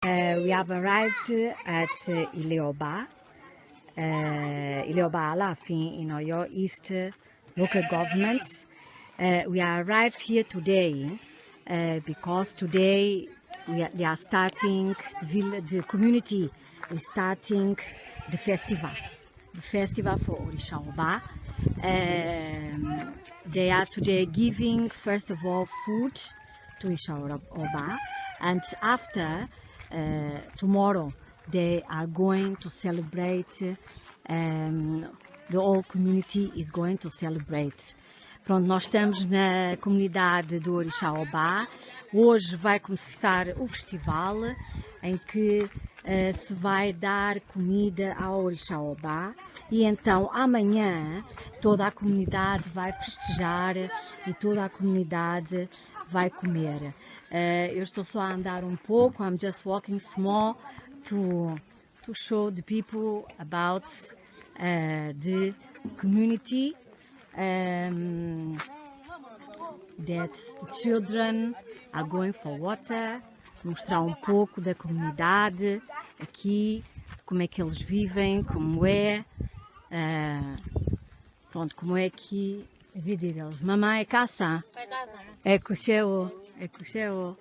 We have arrived at Ileoba, Ileoba Alafin in Oyo East local government. We are arrived here today because today they are starting, the community is starting the festival for Orisha Oba. They are today giving, first of all, food to Orisha Oba, and after tomorrow they are going to celebrate, the whole community is going to celebrate. Pronto, nós estamos na comunidade do Orixá Obá. Hoje vai começar o festival em que se vai dar comida ao Orixá Obá, e então amanhã toda a comunidade vai festejar e toda a comunidade vai comer. Eu estou só a andar um pouco, I'm just walking small to show the people about the community, that the children are going for water, mostrar um pouco da comunidade aqui, como é que eles vivem, como é, pronto, como é que a vida deles. Mamãe, é casa? É cuxeu, é cuxeu.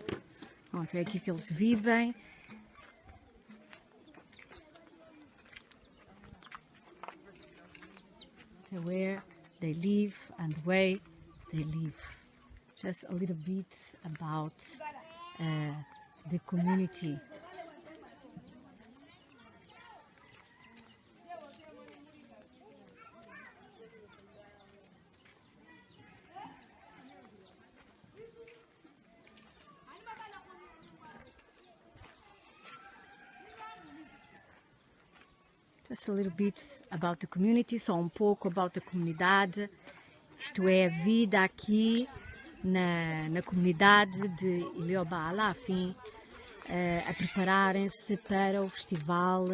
Pronto, é aqui que eles vivem. Where they live and where they live. Just a little bit about the community. Just a little bit about the community, só um pouco about a comunidade. Isto é a vida aqui na comunidade de Ileoba Alafin, a prepararem-se para o festival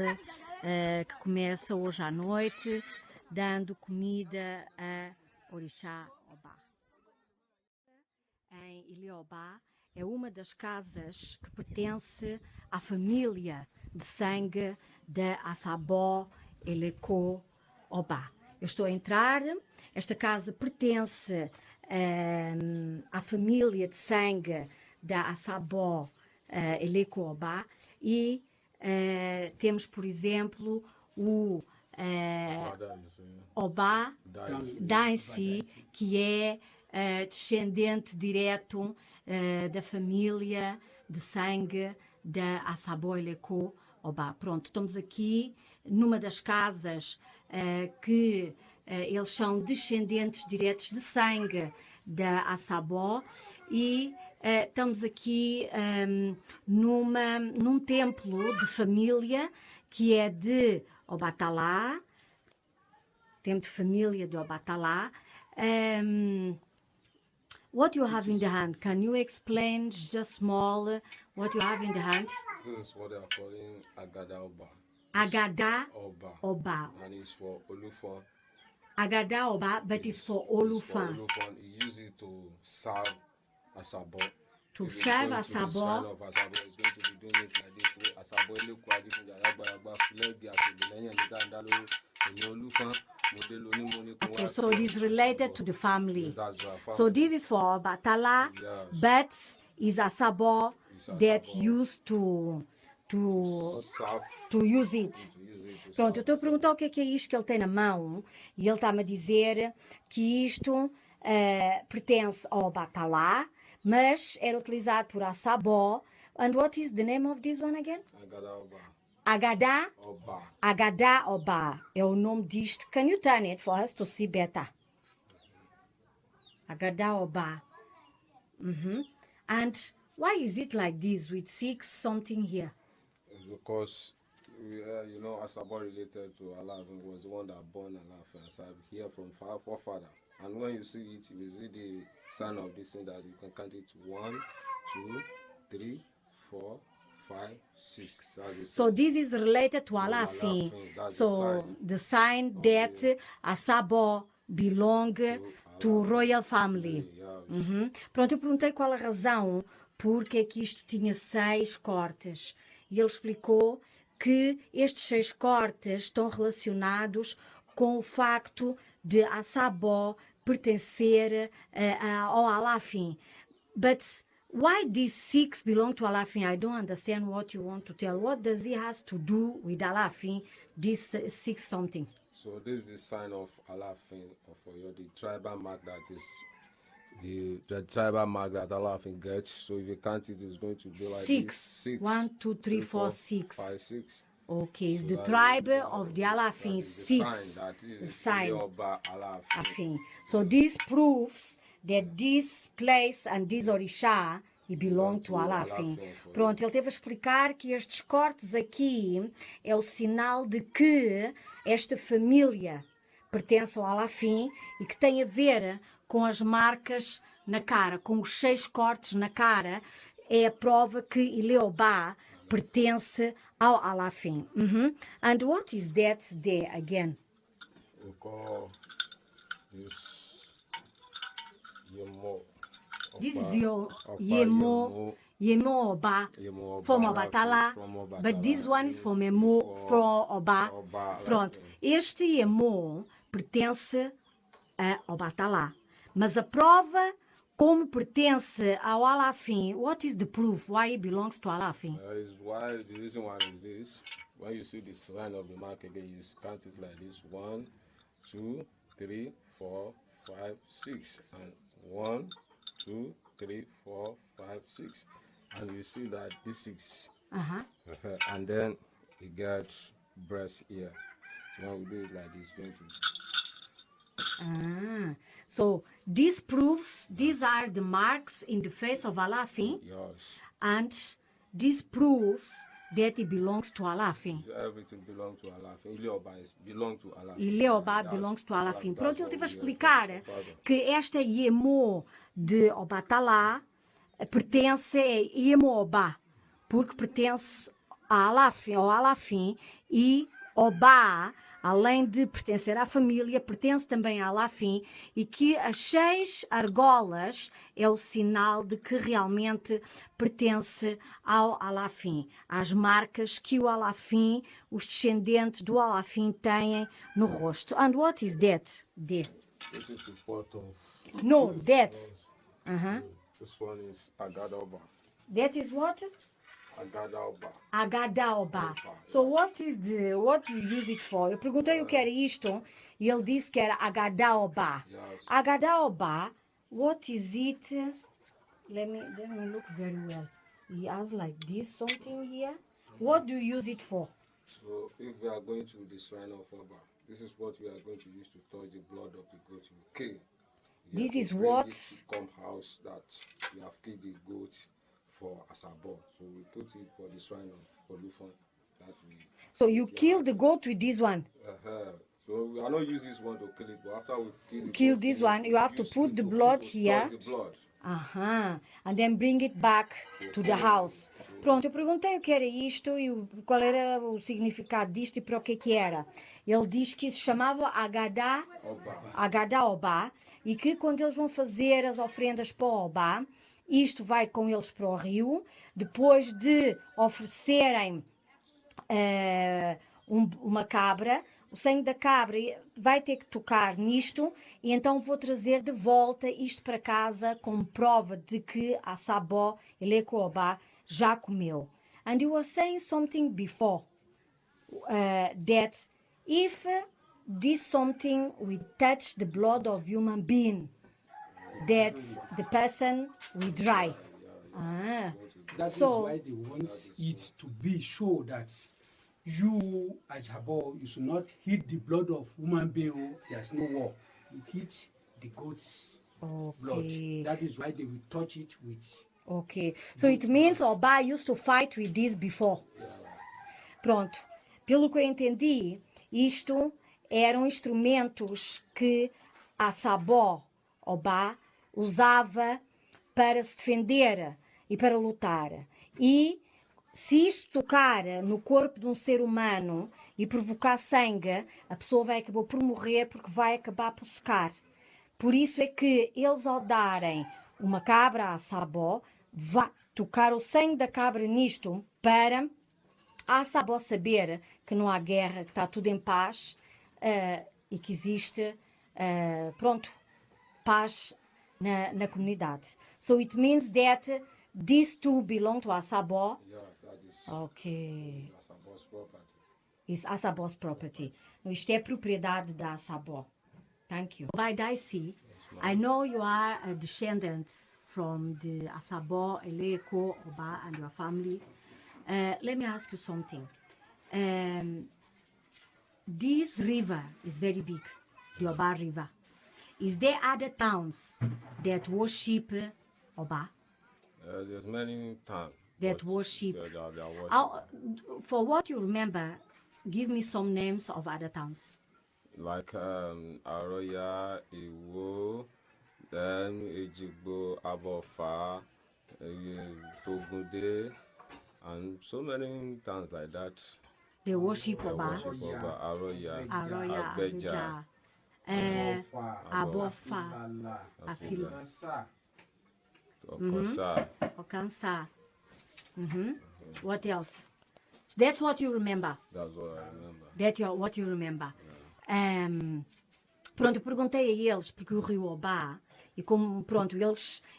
que começa hoje à noite, dando comida a Orixá Obá. Em Ileoba é uma das casas que pertence à família de sangue da Assabó Eleco Obá. Eu estou a entrar, esta casa pertence à família de sangue da Assabó Eleco Obá, e temos, por exemplo, o Obá Dainsi, que é descendente direto da família de sangue da Assabó Eleco Obá. Pronto, estamos aqui numa das casas que eles são descendentes diretos de sangue da Assabó, e estamos aqui num templo de família que é de Obatalá, templo de família de Obatalá. What you have in the hand? Can you explain just small what you have in the hand? This is what they are calling Agada Oba. Agada Oba. Oba. And it's for Olufon. Agada Oba, but it's for Olufon. He uses it to serve Assabó. To serve Assabó. He's going to be doing it like this. Assabó Okay, so it is related to the family. That's family. So this is for Obatala, Yes. but is Assabó that Assabó. used to Serve. use it. Pronto, eu estou a perguntar o que é isto que ele tem na mão, e ele está-me a dizer que isto pertence ao Batalá, mas era utilizado por Assabó. And what is the name of this one again? Agada Oba. Agada? Oba. Agada Oba é o nome disto. Can you turn it for us to see better? Agada Oba. And why is it like this with 6 something here? Because you know, Assabó related to Alafin was the one that born Alafin. So I hear from forefathers. And when you see it, you see the sign of this thing that you can count it 1, 2, 3, 4, 5, 6. So this is related to Alafin. So the sign that Assabó belong to royal family. Pronto, eu perguntei qual a razão porque é que isto tinha 6 cortes. e ele explicou que estes 6 cortes estão relacionados com o facto de a Sabó pertencer ao Alafim. But why these 6 belong to Alafim? I don't understand what you want to tell. What does it has to do with Alafim, this 6 something? So this is a sign of Alafin of Oyo, the tribal mark that is the tribal mark that Alafin gets. So if you count it, it's going to be like 6. this. 6. 1, 2, 3, 4, 6. 5, 6. Okay, it's So the that tribe is- of the Alafin, that is the 6. sign that is The the sign. Yoruba Alafin. Afim. So this proves that this place and this Orixá belong to Alafim. Pronto, ele teve a explicar que estes cortes aqui é o sinal de que esta família pertence ao Alafim e que tem a ver com as marcas na cara, com os 6 cortes na cara, é a prova que Ileobá pertence ao Alafim. And what is that there again? We call this Yemo. This is Oba- your Oba Yemo Oba Yemo Oba from Alafin, Obatala, from Obatala. but this one is from It's Emo for from Oba. Oba Pronto, Alafin. este Yemo pertence a Obatala, mas a prova como pertence ao Alafim, what is the proof why it belongs to Alafim? Is why the reason why is this. When you see the sign of the mark again, you count it like this: 1, 2, 3, 4, 5, 6, and 1, 2, 3, 4, 5, 6, and you see that this 6, and then you get breast here. So when we do it like this, going to So this proves these are the marks in the face of Alafim, yours. and this proves that it belongs to Alafim. Everything belongs to Alafin. Ileoba belong to Alafin. Ileobá belongs to Alafim. Pronto, ele teve a explicar que esta Yemo de Obatalá pertence a Yemo-Obá, porque pertence a Alafim, ao Alafim, e Obá, além de pertencer à família, pertence também a Alafim, e que as 6 argolas é o sinal de que realmente pertence ao Alafim, às marcas que o Alafim, os descendentes do Alafim têm no rosto. And what is that? This is the pot of. No, that. This one is Agadaoba. That is what? Agadaoba. Agadaoba. So what do you use it for? Eu perguntei o que era isto e ele disse que era Agadaoba. Yes. Agadaoba, what is it? Let me look very well. He has like this something here. What do you use it for? So if we are going to the shrine of Oba, this is what we are going to use to touch the blood of the goat you kill. You This have is to bring what- this to come house that you have killed the goat for Asabo. So we put it for the shrine of Olufon. That we So you kill the goat with this one. So we are not use this one to kill it, but after we kill the Kill goat, this we one, you have to use put it the to blood touch here. the blood. And then bring it back to the house. Pronto, eu perguntei o que era isto e qual era o significado disto e para o que era. Ele diz que isso chamava Agadaoba e que quando eles vão fazer as ofrendas para o Obá, isto vai com eles para o rio, depois de oferecerem uma cabra, o sangue da cabra vai ter que tocar nisto e então vou trazer de volta isto para casa como prova de que a Sabó, Elecoobá, já comeu. And you were saying something before that if this something will touch the blood of human being, that the person will dry. That So- is why they want it to be show that you, as Habo, you should not hit the blood of human being. Oh, there's no war. You hit the goat's blood. Okay. That is why they will touch it with. Okay, so it means Obá used to fight with this before. Pronto, pelo que eu entendi, isto eram instrumentos que a Sabó, Obá, usava para se defender e para lutar. E se isto tocar no corpo de um ser humano e provocar sangue, a pessoa vai acabar por morrer porque vai acabar por secar. Por isso é que eles, ao darem uma cabra à Sabó, vai tocar o sangue da cabra nisto para a Sabó saber que não há guerra, que está tudo em paz e que existe, pronto, paz na comunidade. So it means that these two belong to Asabó. Yes, that is Okay. Asabo's property. It's Asabó's property. Isto é propriedade da Asabó. Thank you. By Daisy, I know you are a descendant from the Asabó, Eleko, Oba, and your family. Let me ask you something. This river is very big, the Oba River. Is there other towns that worship Oba? There's many towns That but worship. they are worship. For what you remember, give me some names of other towns. Like Aroya, Iwo, then Ejigbo, Abofa, Togunde, and so many towns like that. They worship They Oba. worship Oba, Aroya, Aroya, Agbeja, Abeja, Abofa, Abofa, Afilala, Afila, Kasa, Okosa. Okansa. What else? That's what you remember. That's what I remember. What you remember. Pronto, eu perguntei a eles, porque o rio Oba, e como, pronto, ele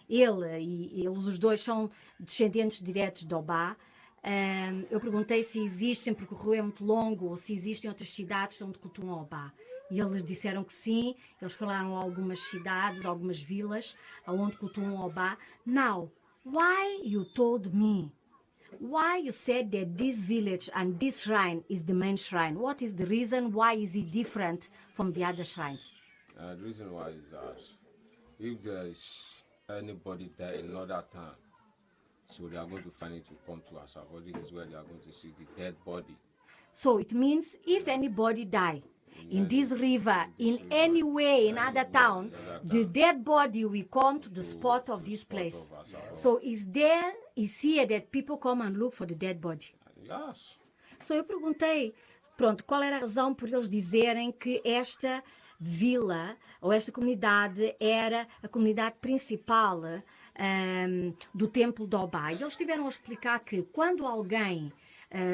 e eles os dois são descendentes diretos de Oba, eu perguntei se existem, porque o rio é muito longo, ou se existem outras cidades onde cultuam Oba. E eles disseram que sim, eles falaram algumas cidades, algumas vilas, onde cultuam Oba. Now, why you told me? Why you said that this village and this shrine is the main shrine? What is the reason? Why is it different from the other shrines? The reason why is that if there is anybody there in another town, so they are going to find it to come to Asabo. This is where they are going to see the dead body. So it means if anybody die in this river, in any way, in other town, the dead body will come to the spot of this place. So is here that people come and look for the dead body? Yes. So eu perguntei, pronto, qual era a razão por eles dizerem que esta vila ou esta comunidade era a comunidade principal do templo de Oba. E eles tiveram a explicar que quando alguém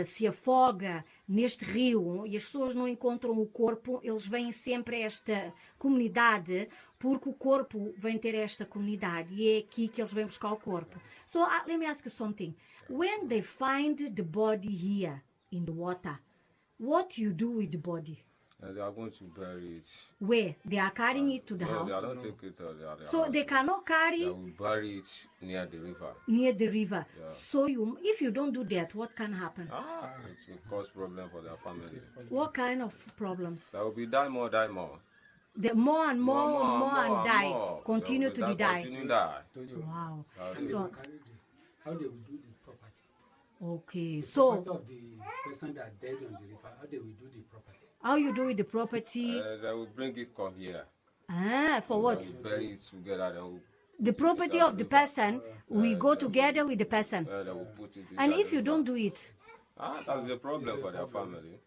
se afoga neste rio e as pessoas não encontram o corpo, eles vêm sempre a esta comunidade porque o corpo vem ter esta comunidade e é aqui que eles vêm buscar o corpo. So let me ask you something. When they find the body here in the water, what you do with the body? They are going to bury it. Where? They are carrying it to the No, they house? don't take it. So they cannot They carry will bury it near the river. near the river. Yeah. So if you don't do that, what can happen? It will cause problem for their family. What kind of problems? There will be die more. The more and more and die. more. Continue So to be die. Continue die. Wow. how they will do the property. Okay. The So property of the person that died on the river, how they will do the property. how you do with the property? They will bring it come here. For what? They will bury it together. They will The put it property inside of the river. person will go together with the person. They will put it And inside if the you river. don't do it? That's the problem for their family.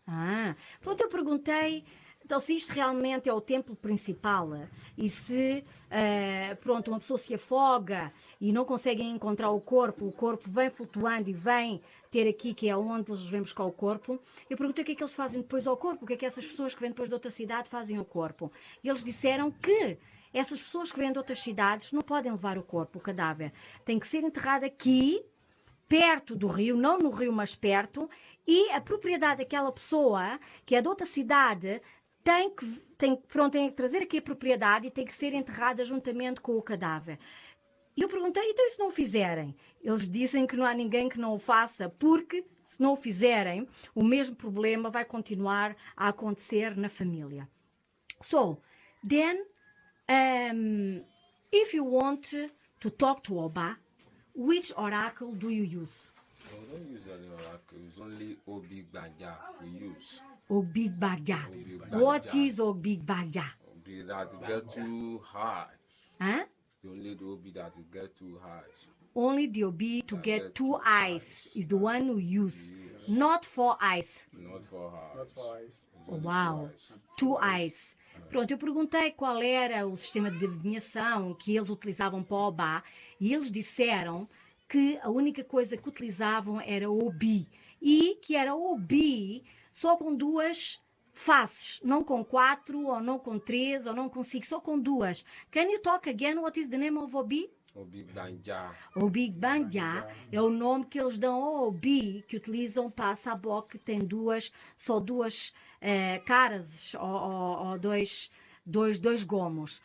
Pronto, eu perguntei então se isto realmente é o templo principal e se pronto, uma pessoa se afoga e não conseguem encontrar o corpo vem flutuando e vem ter aqui que é onde eles vêm buscar o corpo. Eu perguntei o que é que eles fazem depois ao corpo, o que é que essas pessoas que vêm depois de outra cidade fazem ao corpo. E eles disseram que essas pessoas que vêm de outras cidades não podem levar o corpo, o cadáver. Tem que ser enterrado aqui, perto do rio, não no rio, mas perto, e a propriedade daquela pessoa, que é de outra cidade, tem que trazer aqui a propriedade e tem que ser enterrada juntamente com o cadáver. E eu perguntei, então e se não o fizerem? Eles dizem que não há ninguém que não o faça, porque se não o fizerem, o mesmo problema vai continuar a acontecer na família. So, then, if you want to talk to Oba, which oracle do you use? We don't use any oracle. It's only Obigbagya we use. Obigbagya. Obigbagya. What is Obigbagya? Obi that get too high. Huh? You only the Obi that get too high. Only the Obi to get 2 eyes is the one who use, not 4 eyes. Not for her. Not for eyes. It's only Wow, 2 2 eyes. Pronto, eu perguntei qual era o sistema de adivinhação que eles utilizavam para o Oba e eles disseram que a única coisa que utilizavam era o obi. E que era o obi só com duas faces, não com 4, ou não com 3, ou não com 5, só com duas. Can you talk again? What is the name of obi? O Big Banja. O Big Banja é o nome que eles dão ao obi, que utilizam para a sabó, que tem só duas caras, ou dois gomos.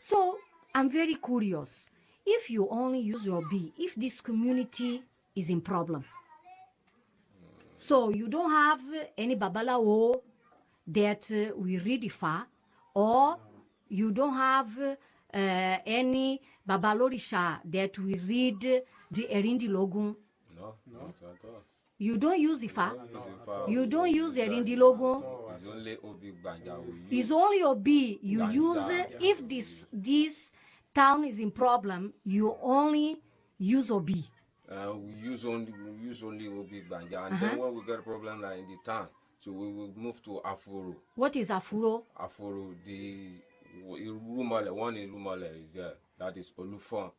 So, I'm very curious. If you only use your obi, if this community is in problem, so you don't have any babalawo that we read Ifa, or you don't have any babalorisha that we read the Erindi Logun. No, not at all. You don't use Ifa. No. You don't use Erindi Logun. It's only O Big Banja we use. It's only Obi. You Ganja. use if this town is in problem. You only use Obi. We use only O Big Banja, and then when we get a problem like in the town, so we will move to Afuro. What is Afuro? Afuro, the Irumale, one Irumale is there. That is Olufon.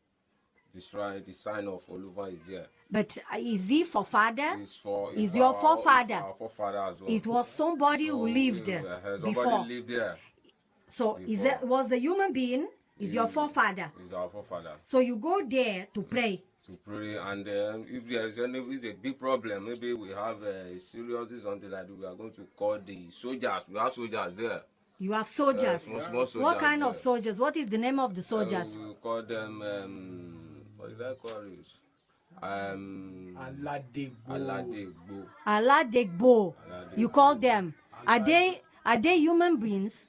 The shrine, the sign of Olufon is there. But is he for father? Is your forefather? Our forefather as well. It was somebody who lived Somebody before. lived there. So was a human being? Is your forefather? Is our forefather. So you go there to pray. To pray, and if there is a big problem, maybe we have a serious something like that, we are going to call the soldiers. We have soldiers there. You have soldiers. Small soldiers. What kind of there. soldiers? What is the name of the soldiers? We call them, what did I call it? Aladegbo. Aladegbo. You call them. Are they human beings?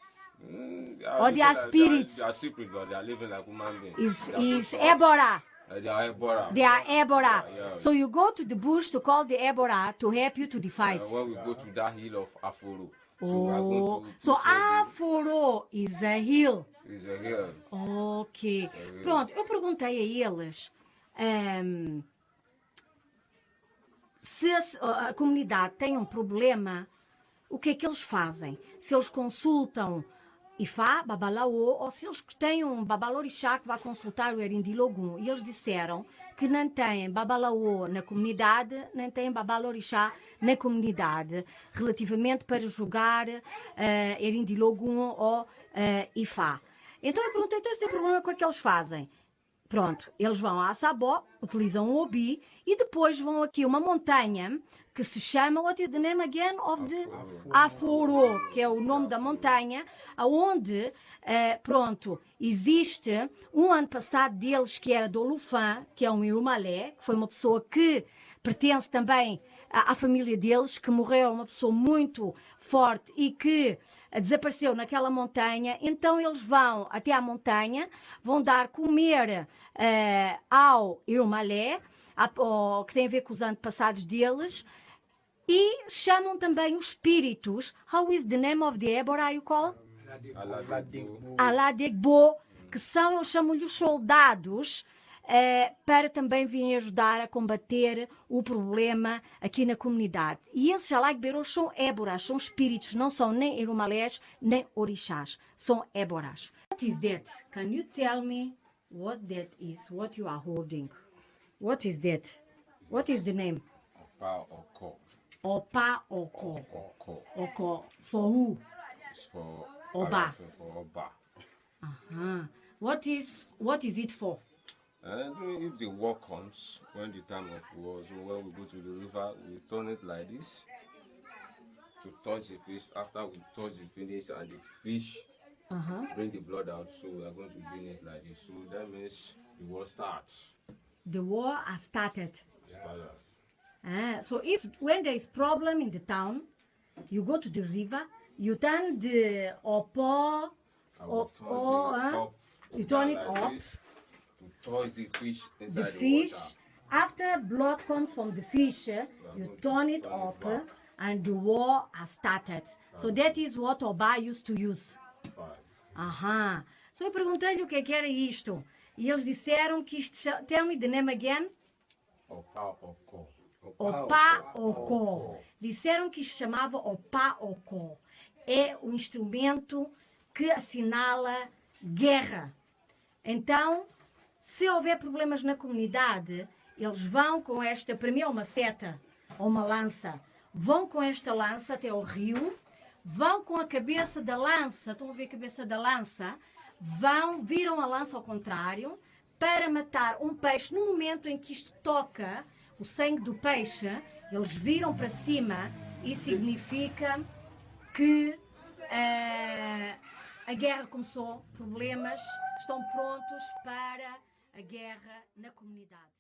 Or they are spirits? They are spirits, but they are living like human beings. Is Ebora. They are Ebora. They are Ebora. Yeah. So you go to the bush to call the Ebora to help you to the fight. When we go to that hill of Afuro. So we are going to So Afuro is a hill. Is a hill. Ok. Pronto, eu perguntei a eles se a comunidade tem um problema, o que é que eles fazem? Se eles consultam Ifá, Babalaô, ou se eles têm um babalorixá que vai consultar o Erindi Logun. E eles disseram que não têm Babalaô na comunidade, nem têm babalorixá na comunidade, relativamente para jogar Erindi Logun ou Ifá. Então eu perguntei, então, se tem problema, o que é que eles fazem? Pronto, eles vão à Sabó, utilizam um obi e depois vão aqui a uma montanha que se chama, what is the name again of the Afuro, que é o nome da montanha, aonde, pronto, existe um antepassado deles que era do Olufã, que é um Irumalé, que foi uma pessoa que pertence também à família deles, que morreu, uma pessoa muito forte e que desapareceu naquela montanha. Então eles vão até à montanha, vão dar comer ao Irumalé, que tem a ver com os antepassados deles, e chamam também os espíritos. How is the name of the Ebora you call? Aladegbo, que são, eles chamam-lhe os soldados, para também virem ajudar a combater o problema aqui na comunidade. E esses Alagberos são éboras, são espíritos, não são nem Irumalés, nem orixás, são éboras. What is that? Can you tell me what that is, what you are holding? What is that? What is the name? Opa Oko. Opa Oko. Oko. Oko. For who? It's for Oba. For Oba. What is it for? And if the war comes, when the time of war, so when we go to the river, we turn it like this to touch the fish. After we touch the finish and the fish bring the blood out, so we are going to bring it like this. So that means the war starts. The war has started. So when there is problem in the town, you go to the river, you turn the opo, you turn it up. To touch the fish inside The fish, water. after blood comes from the fish, you turn it up and the war has started. So that is what Oba used to use. So eu perguntei-lhe o que era isto. E eles disseram que isto... Tell me the name again. Opa Oko. Opa Oko. Disseram que isto chamava Opa Oko. É o instrumento que assinala guerra. Então, Se houver problemas na comunidade, eles vão com esta, para mim é uma seta ou uma lança, vão com esta lança até ao rio, vão com a cabeça da lança, estão a ver a cabeça da lança, viram a lança ao contrário, para matar um peixe. No momento em que isto toca o sangue do peixe, eles viram para cima e significa que a guerra começou, problemas, estão prontos para a guerra na comunidade.